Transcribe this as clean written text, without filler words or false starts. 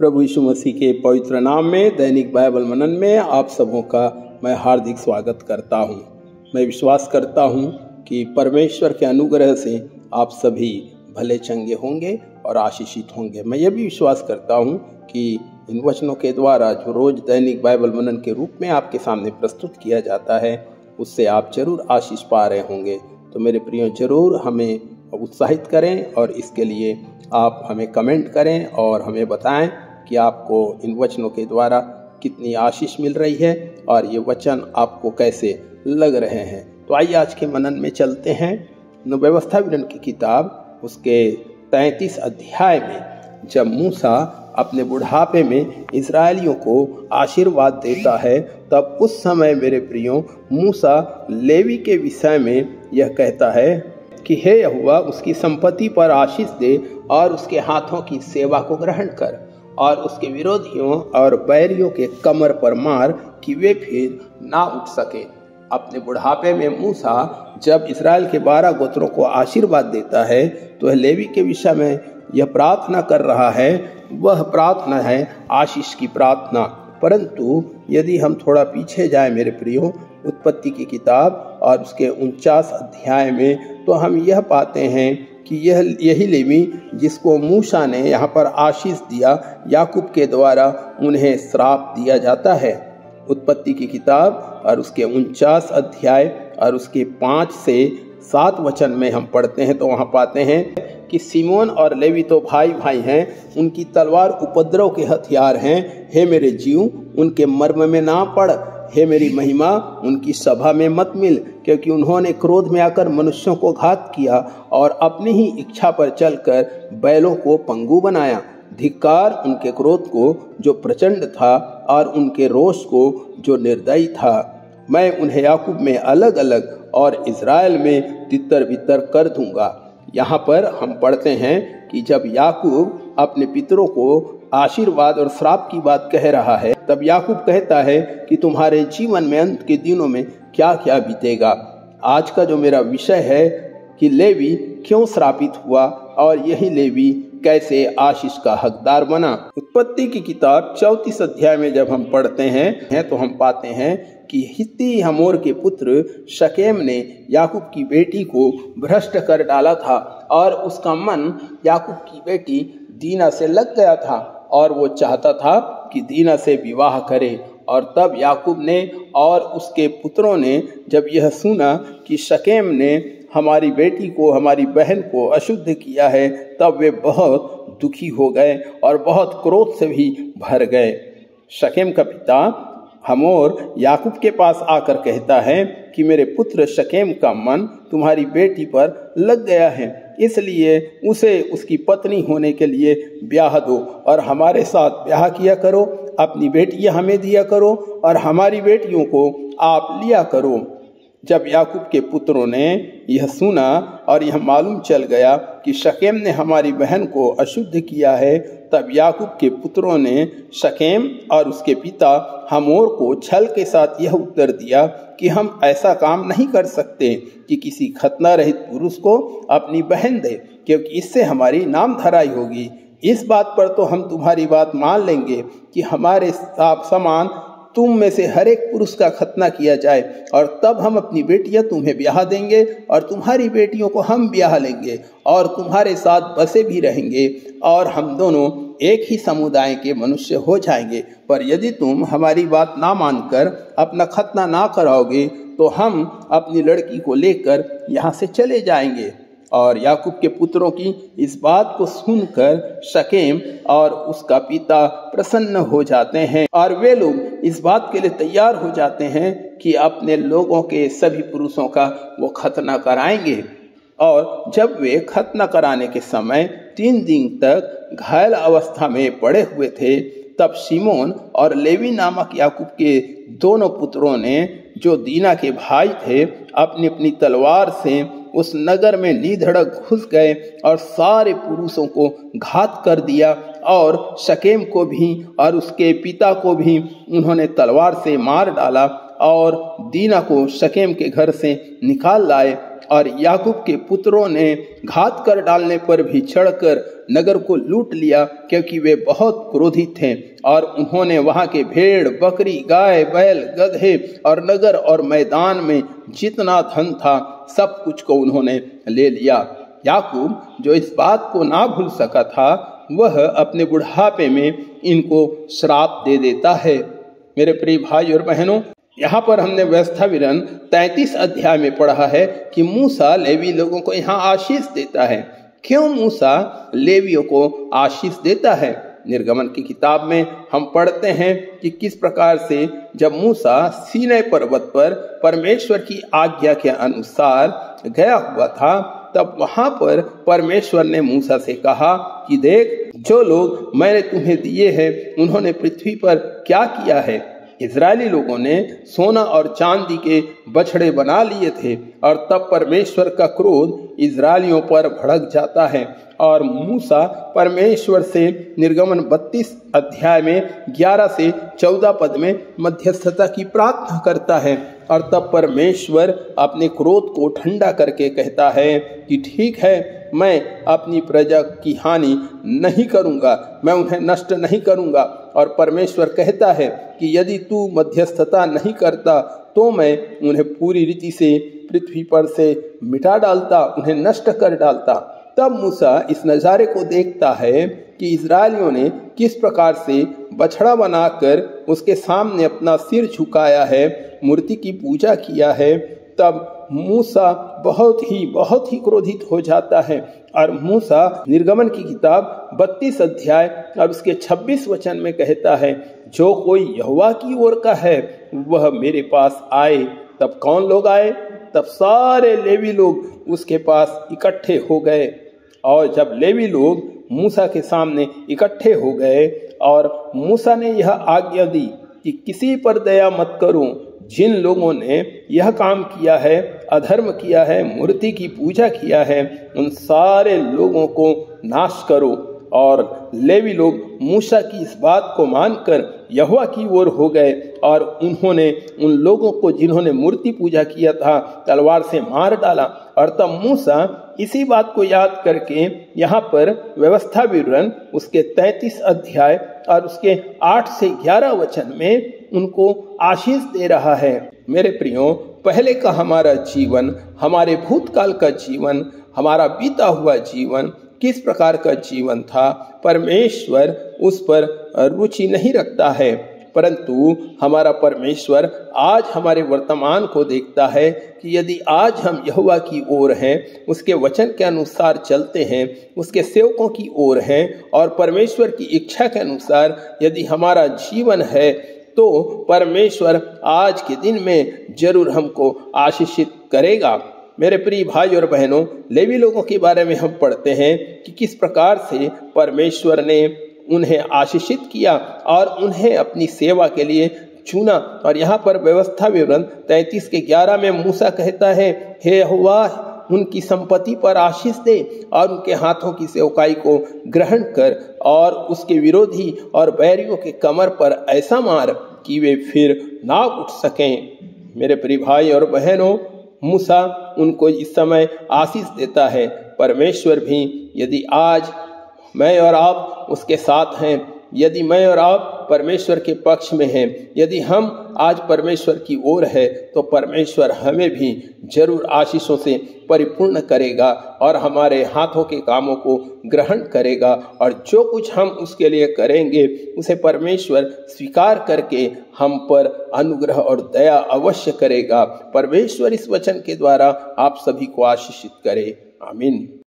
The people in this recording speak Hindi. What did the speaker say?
प्रभु यीशु मसीह के पवित्र नाम में दैनिक बाइबल मनन में आप सबों का मैं हार्दिक स्वागत करता हूं। मैं विश्वास करता हूं कि परमेश्वर के अनुग्रह से आप सभी भले चंगे होंगे और आशीषित होंगे। मैं ये भी विश्वास करता हूं कि इन वचनों के द्वारा जो रोज दैनिक बाइबल मनन के रूप में आपके सामने प्रस्तुत किया जाता है उससे आप जरूर आशीष पा रहे होंगे। तो मेरे प्रियो, जरूर हमें उत्साहित करें और इसके लिए आप हमें कमेंट करें और हमें बताएं कि आपको इन वचनों के द्वारा कितनी आशीष मिल रही है और ये वचन आपको कैसे लग रहे हैं। तो आइए आज के मनन में चलते हैं। व्यवस्था विवरण की किताब उसके 33 अध्याय में जब मूसा अपने बुढ़ापे में इस्राएलियों को आशीर्वाद देता है, तब उस समय मेरे प्रियो मूसा लेवी के विषय में यह कहता है कि हे यहोवा, उसकी संपत्ति पर आशीष दे और उसके हाथों की सेवा को ग्रहण कर और उसके विरोधियों और बैरियों के कमर पर मार कि वे फिर ना उठ सके। अपने बुढ़ापे में मूसा जब इस्राएल के 12 गोत्रों को आशीर्वाद देता है तो लेवी के विषय में यह प्रार्थना कर रहा है। वह प्रार्थना है आशीष की प्रार्थना। परंतु यदि हम थोड़ा पीछे जाए मेरे प्रियो, उत्पत्ति की किताब और उसके 49 अध्याय में, तो हम यह पाते हैं कि यही लेवी जिसको मूसा ने यहाँ पर आशीष दिया, याकूब के द्वारा उन्हें श्राप दिया जाता है। उत्पत्ति की किताब और उसके 49 अध्याय और उसके 5 से 7 वचन में हम पढ़ते हैं तो वहाँ पाते हैं कि सिमोन और लेवी तो भाई भाई हैं, उनकी तलवार उपद्रव के हथियार हैं। हे मेरे जीव, उनके मर्म में ना पड़। हे मेरी महिमा, उनकी सभा में मत मिल, क्योंकि उन्होंने क्रोध में आकर मनुष्यों को घात किया और अपनी ही इच्छा पर चलकर बैलों को पंगु बनाया। धिक्कार उनके क्रोध को जो प्रचंड था और उनके रोष को जो निर्दयी था। मैं उन्हें याकूब में अलग अलग और इज़राइल में तितर बितर कर दूंगा। यहाँ पर हम पढ़ते हैं कि जब याकूब अपने पितरों को आशीर्वाद और श्राप की बात कह रहा है, तब याकूब कहता है कि तुम्हारे जीवन में अंत के दिनों में क्या क्या बीतेगा। आज का जो मेरा विषय है कि लेवी क्यों श्रापित हुआ और यही लेवी कैसे आशीष का हकदार बना। उत्पत्ति की किताब 34 अध्याय में जब हम पढ़ते हैं तो हम पाते हैं कि हित्ती हमोर के पुत्र शकेम ने याकूब की बेटी को भ्रष्ट कर डाला था और उसका मन याकूब की बेटी दीना से लग गया था और वो चाहता था कि दीना से विवाह करे। और तब याकूब ने और उसके पुत्रों ने जब यह सुना कि शकेम ने हमारी बेटी को, हमारी बहन को अशुद्ध किया है, तब वे बहुत दुखी हो गए और बहुत क्रोध से भी भर गए। शकेम का पिता हमोर याकूब के पास आकर कहता है कि मेरे पुत्र शकेम का मन तुम्हारी बेटी पर लग गया है, इसलिए उसे उसकी पत्नी होने के लिए ब्याह दो और हमारे साथ ब्याह किया करो। अपनी बेटियां हमें दिया करो और हमारी बेटियों को आप लिया करो। जब याकूब के पुत्रों ने यह सुना और यह मालूम चल गया कि शकेम ने हमारी बहन को अशुद्ध किया है, तब याकूब के पुत्रों ने शकेम और उसके पिता हमोर को छल के साथ यह उत्तर दिया कि हम ऐसा काम नहीं कर सकते कि किसी खतना रहित पुरुष को अपनी बहन दे, क्योंकि इससे हमारी नाम धराई होगी। इस बात पर तो हम तुम्हारी बात मान लेंगे कि हमारे समान तुम में से हर एक पुरुष का खतना किया जाए और तब हम अपनी बेटियां तुम्हें ब्याह देंगे और तुम्हारी बेटियों को हम ब्याह लेंगे और तुम्हारे साथ बसे भी रहेंगे और हम दोनों एक ही समुदाय के मनुष्य हो जाएंगे। पर यदि तुम हमारी बात ना मानकर अपना खतना ना कराओगे तो हम अपनी लड़की को लेकर यहाँ से चले जाएंगे। और याकूब के पुत्रों की इस बात को सुनकर शकेम और उसका पिता प्रसन्न हो जाते हैं और वे लोग इस बात के लिए तैयार हो जाते हैं कि अपने लोगों के सभी पुरुषों का वो खतना कराएंगे। और जब वे खतना कराने के समय 3 दिन तक घायल अवस्था में पड़े हुए थे, तब सिमोन और लेवी नामक याकूब के दोनों पुत्रों ने, जो दीना के भाई थे, अपनी अपनी तलवार से उस नगर में नीधड़क घुस गए और सारे पुरुषों को घात कर दिया और शकेम को भी और उसके पिता को भी उन्होंने तलवार से मार डाला और दीना को शकेम के घर से निकाल लाए। और याकूब के पुत्रों ने घात कर डालने पर भी चढ़कर नगर को लूट लिया, क्योंकि वे बहुत क्रोधित थे। और उन्होंने वहां के भेड़, बकरी, गाय, बैल, गधे और नगर और मैदान में जितना धन था सब कुछ को उन्होंने ले लिया। याकूब जो इस बात को ना भूल सका था, वह अपने बुढ़ापे में इनको श्राप दे देता है। मेरे प्रिय भाई और बहनों, यहाँ पर हमने व्यवस्था विवरण 33 अध्याय में पढ़ा है कि मूसा लेवी लोगों को यहाँ आशीष देता है। क्यों मूसा लेवियों को आशीष देता है? निर्गमन की किताब में हम पढ़ते हैं कि किस प्रकार से जब मूसा सीनै पर्वत पर परमेश्वर की आज्ञा के अनुसार गया हुआ था, तब वहां पर परमेश्वर ने मूसा से कहा कि देख, जो लोग मैंने तुम्हें दिए हैं उन्होंने पृथ्वी पर क्या किया है। इजरायली लोगों ने सोना और चांदी के बछड़े बना लिए थे। और तब परमेश्वर का क्रोध इजरायलियों पर भड़क जाता है और मूसा परमेश्वर से निर्गमन 32 अध्याय में 11 से 14 पद में मध्यस्थता की प्रार्थना करता है। और तब परमेश्वर अपने क्रोध को ठंडा करके कहता है कि ठीक है, मैं अपनी प्रजा की हानि नहीं करूंगा, मैं उन्हें नष्ट नहीं करूंगा। और परमेश्वर कहता है कि यदि तू मध्यस्थता नहीं करता तो मैं उन्हें पूरी रीति से पृथ्वी पर से मिटा डालता, उन्हें नष्ट कर डालता। तब मूसा इस नज़ारे को देखता है कि इजरायलियों ने किस प्रकार से बछड़ा बनाकर उसके सामने अपना सिर झुकाया है, मूर्ति की पूजा किया है। तब मूसा बहुत ही क्रोधित हो जाता है। और मूसा निर्गमन की किताब 32 अध्याय और उसके 26 वचन में कहता है, जो कोई यहोवा की ओर का है वह मेरे पास आए। तब कौन लोग आए? तब सारे लेवी लोग उसके पास इकट्ठे हो गए। और जब लेवी लोग मूसा के सामने इकट्ठे हो गए और मूसा ने यह आज्ञा दी कि किसी पर दया मत करो, जिन लोगों ने यह काम किया है, अधर्म किया है, मूर्ति की पूजा किया है, उन सारे लोगों को नाश करो। और लेवी लोग मूसा की इस बात को मानकर यहोवा की ओर हो गए और उन्होंने उन लोगों को जिन्होंने मूर्ति पूजा किया था तलवार से मार डाला। और तब मूसा इसी बात को याद करके यहाँ पर व्यवस्था विवरण उसके 33 अध्याय और उसके 8 से 11 वचन में उनको आशीष दे रहा है। मेरे प्रियो, पहले का हमारा जीवन, हमारे भूतकाल का जीवन, हमारा बीता हुआ जीवन किस प्रकार का जीवन था? परमेश्वर उस पर रुचि नहीं रखता है, परंतु हमारा परमेश्वर आज हमारे वर्तमान को देखता है कि यदि आज हम यहोवा की ओर हैं, उसके वचन के अनुसार चलते हैं, उसके सेवकों की ओर हैं और परमेश्वर की इच्छा के अनुसार यदि हमारा जीवन है, तो परमेश्वर आज के दिन में जरूर हमको आशीषित करेगा। मेरे प्रिय भाई और बहनों, लेवी लोगों के बारे में हम पढ़ते हैं कि किस प्रकार से परमेश्वर ने उन्हें आशीषित किया और उन्हें अपनी सेवा के लिए चुना। और यहाँ पर व्यवस्था विवरण 33 के 11 में मूसा कहता है, हे यहोवा, उनकी संपत्ति पर आशीष दे और उनके हाथों की सेवकाई को ग्रहण कर और उसके विरोधी और बैरियों के कमर पर ऐसा मार कि वे फिर ना उठ सकें। मेरे प्रिय भाई और बहनों, मूसा उनको इस समय आशीष देता है। परमेश्वर भी यदि आज मैं और आप उसके साथ हैं, यदि मैं और आप परमेश्वर के पक्ष में हैं, यदि हम आज परमेश्वर की ओर है, तो परमेश्वर हमें भी जरूर आशीषों से परिपूर्ण करेगा और हमारे हाथों के कामों को ग्रहण करेगा। और जो कुछ हम उसके लिए करेंगे उसे परमेश्वर स्वीकार करके हम पर अनुग्रह और दया अवश्य करेगा। परमेश्वर इस वचन के द्वारा आप सभी को आशीषित करे। आमीन।